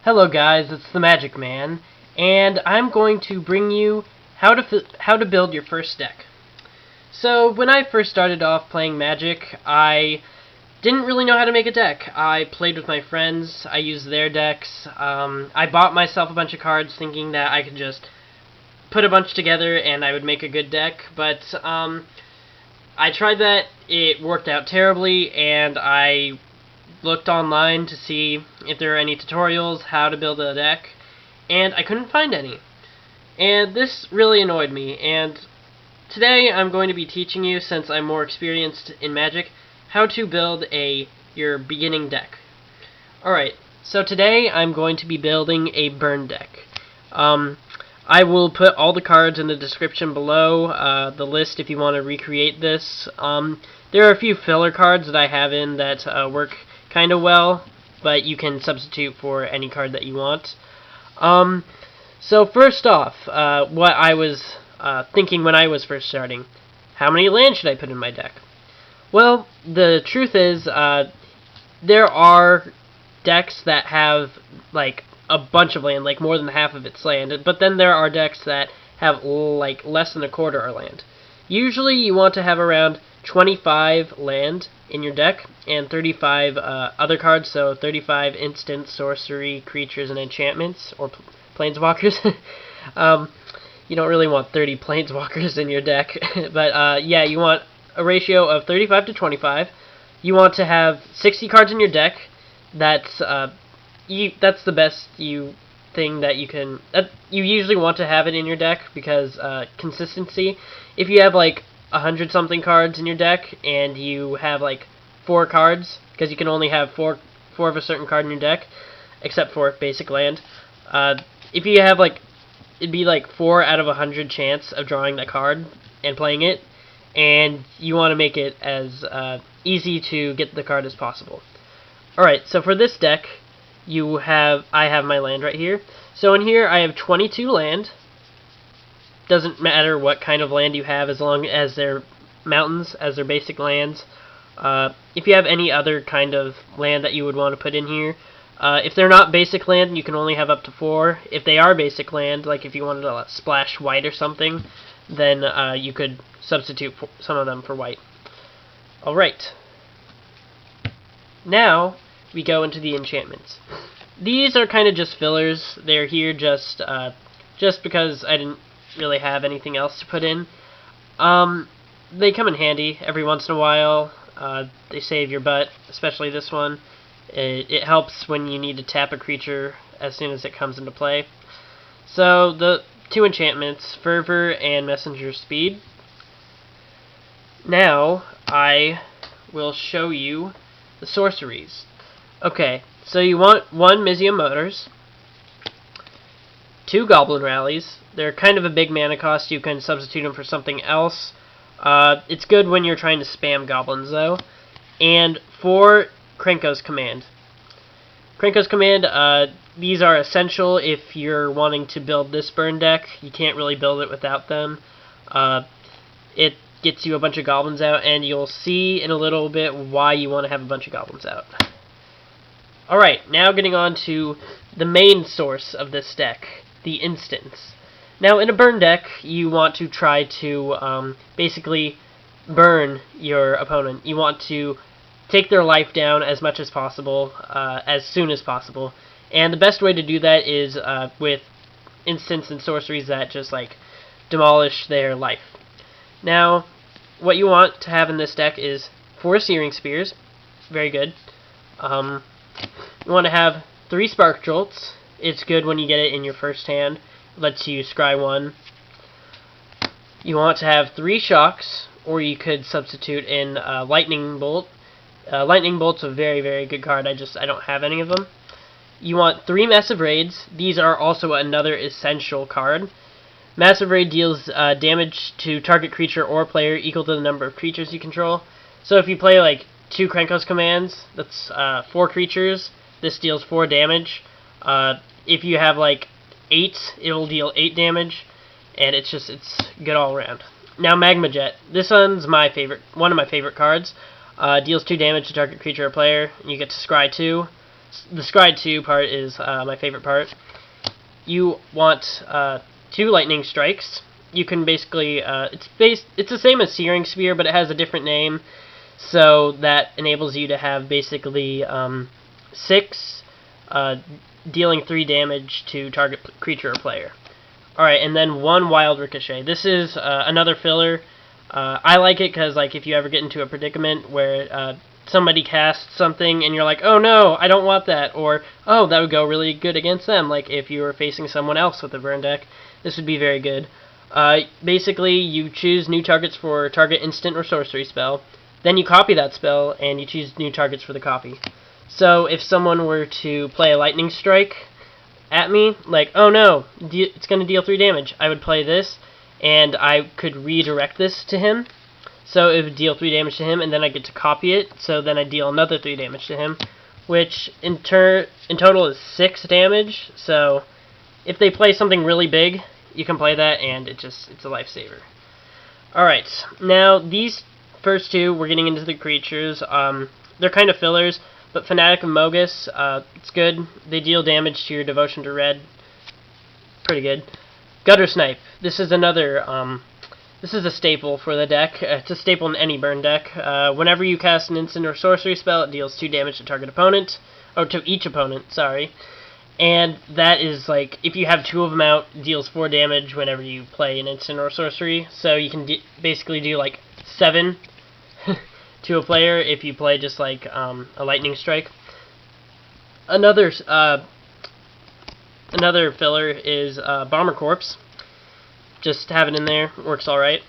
Hello guys, it's TheMagicMan, and I'm going to bring you how to build your first deck. So when I first started off playing Magic, I didn't really know how to make a deck. I played with my friends, I used their decks, I bought myself a bunch of cards thinking that I could just put a bunch together and I would make a good deck, but I tried that, it worked out terribly, and I looked online to see if there were any tutorials how to build a deck, and I couldn't find any. And this really annoyed me, and today I'm going to be teaching you, since I'm more experienced in Magic, how to build your beginning deck. Alright, so today I'm going to be building a burn deck. I will put all the cards in the description below, the list if you want to recreate this. There are a few filler cards that I have in that work kind of well, but you can substitute for any card that you want. So first off, what I was thinking when I was first starting, how many lands should I put in my deck? Well, the truth is, there are decks that have like a bunch of land, like more than half of its land, but then there are decks that have like less than a quarter of land. Usually you want to have around 25 land in your deck and 35 other cards, so 35 instant, sorcery, creatures, and enchantments, or planeswalkers. You don't really want 30 planeswalkers in your deck, but yeah, you want a ratio of 35 to 25. You want to have 60 cards in your deck. That's the best thing that you can. You usually want to have it in your deck because consistency. If you have like 100-something cards in your deck and you have like 4 cards, because you can only have four of a certain card in your deck, except for basic land. If you have like, it'd be like 4 out of 100 chance of drawing that card and playing it, and you want to make it as easy to get the card as possible. Alright, so for this deck, I have my land right here. So in here I have 22 land. Doesn't matter what kind of land you have as long as they're mountains, as they're basic lands. If you have any other kind of land that you would want to put in here, if they're not basic land, you can only have up to 4. If they are basic land, like if you wanted to splash white or something, then you could substitute some of them for white. Alright. Now we go into the enchantments. These are kind of just fillers. They're here just because I didn't really have anything else to put in. They come in handy every once in a while. They save your butt, especially this one. It helps when you need to tap a creature as soon as it comes into play. So the 2 enchantments, Fervor and Messenger Speed. Now I will show you the sorceries. Okay, so you want 1 Mizzium Motars, 2 Goblin Rallies. They're kind of a big mana cost. You can substitute them for something else. It's good when you're trying to spam goblins, though. And 4 Krenkos Command. Krenkos Command, these are essential if you're wanting to build this burn deck. You can't really build it without them. It gets you a bunch of goblins out, and you'll see in a little bit why you want to have a bunch of goblins out. Alright, now getting on to the main source of this deck, the instants. Now, in a burn deck, you want to try to basically burn your opponent. You want to take their life down as much as possible, as soon as possible. And the best way to do that is with instants and sorceries that just like demolish their life. Now, what you want to have in this deck is 4 Searing Spears. Very good. You want to have 3 Spark Jolts. It's good when you get it in your first hand. Lets you scry 1. You want to have 3 Shocks, or you could substitute in Lightning Bolt. Lightning Bolt's a very, very good card. I don't have any of them. You want 3 Massive Raids. These are also another essential card. Massive Raid deals damage to target creature or player equal to the number of creatures you control. So if you play like 2 Krenkos commands, that's 4 creatures. This deals 4 damage. If you have like 8, it'll deal 8 damage, and it's good all around. Now Magma Jet. This one's one of my favorite cards. Deals 2 damage to target creature or player, and you get to scry 2. the scry 2 part is my favorite part. You want 2 lightning strikes. You can basically it's the same as Searing Spear, but it has a different name, so that enables you to have basically 6 dealing 3 damage to target creature or player. Alright, and then 1 Wild Ricochet. This is another filler. I like it because, like, if you ever get into a predicament where somebody casts something and you're like, oh no, I don't want that, or oh, that would go really good against them, like if you were facing someone else with a burn deck, this would be very good. Basically, you choose new targets for target instant or sorcery spell, then you copy that spell, and you choose new targets for the copy. So if someone were to play a lightning strike at me, like, oh no, it's going to deal 3 damage, I would play this, and I could redirect this to him, so it would deal 3 damage to him, and then I get to copy it, so then I deal another 3 damage to him, which in total is 6 damage, so if they play something really big, you can play that, and it's a lifesaver. Alright, now these first 2, we're getting into the creatures. They're kind of fillers, but Fanatic of Mogis, it's good. They deal damage to your Devotion to Red. Pretty good. Guttersnipe. This is another, this is a staple for the deck. It's a staple in any burn deck. Whenever you cast an instant or sorcery spell, it deals 2 damage to target opponent, or to each opponent, sorry. And that is, like, if you have 2 of them out, it deals 4 damage whenever you play an instant or sorcery. So you can basically do, like, 7 to a player if you play just, like, a lightning strike. Another filler is Bomber Corpse. Just have it in there, works alright.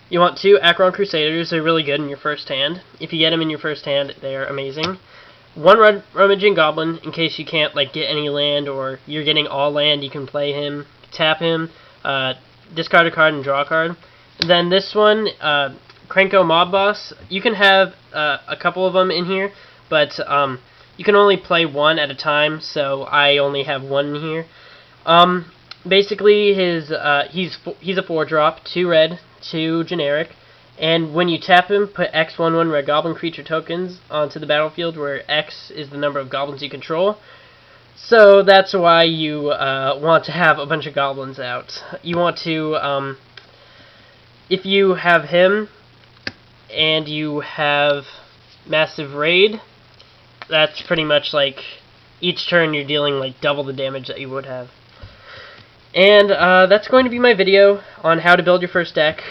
You want 2 Akroan Crusaders, they're really good in your first hand. If you get them in your first hand, they're amazing. 1 rummaging Goblin, in case you can't, like, get any land, or you're getting all land, you can play him, tap him, discard a card and draw a card. And then this one, Krenko Mob Boss, you can have a couple of them in here, but you can only play 1 at a time, so I only have 1 in here. Basically, he's a 4-drop, 2 red, 2 generic, and when you tap him, put X/1/1 red goblin creature tokens onto the battlefield, where X is the number of goblins you control. So that's why you want to have a bunch of goblins out. You want to, if you have him, and you have Massive Raid, that's pretty much like each turn you're dealing like double the damage that you would have. And that's going to be my video on how to build your first deck.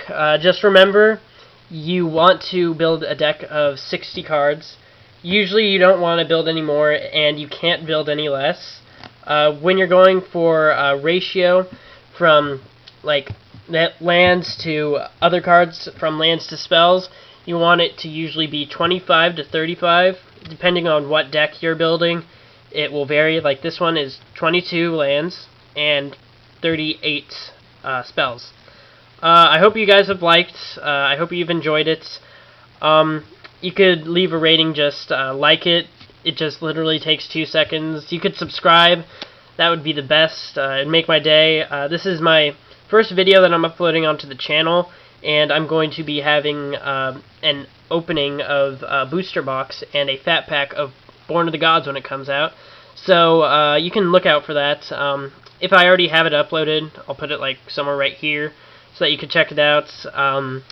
Just remember, you want to build a deck of 60 cards. Usually you don't want to build any more, and you can't build any less. When you're going for a ratio from like lands to other cards, from lands to spells, you want it to usually be 25 to 35, depending on what deck you're building. It will vary. Like this one is 22 lands and 38 spells. I hope you guys have liked. I hope you've enjoyed it. You could leave a rating, just like it. It just literally takes 2 seconds. You could subscribe. That would be the best. It'd make my day. This is my first video that I'm uploading onto the channel, and I'm going to be having an opening of a booster box and a fat pack of Born of the Gods when it comes out. So you can look out for that. If I already have it uploaded, I'll put it like somewhere right here, so that you can check it out.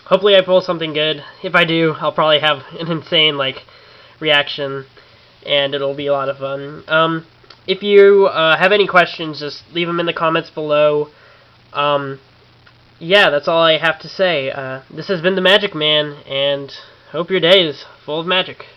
Hopefully I pull something good. If I do, I'll probably have an insane like reaction, and it'll be a lot of fun. If you have any questions, just leave them in the comments below. Yeah, that's all I have to say. This has been the Magic Man, and hope your day is full of magic.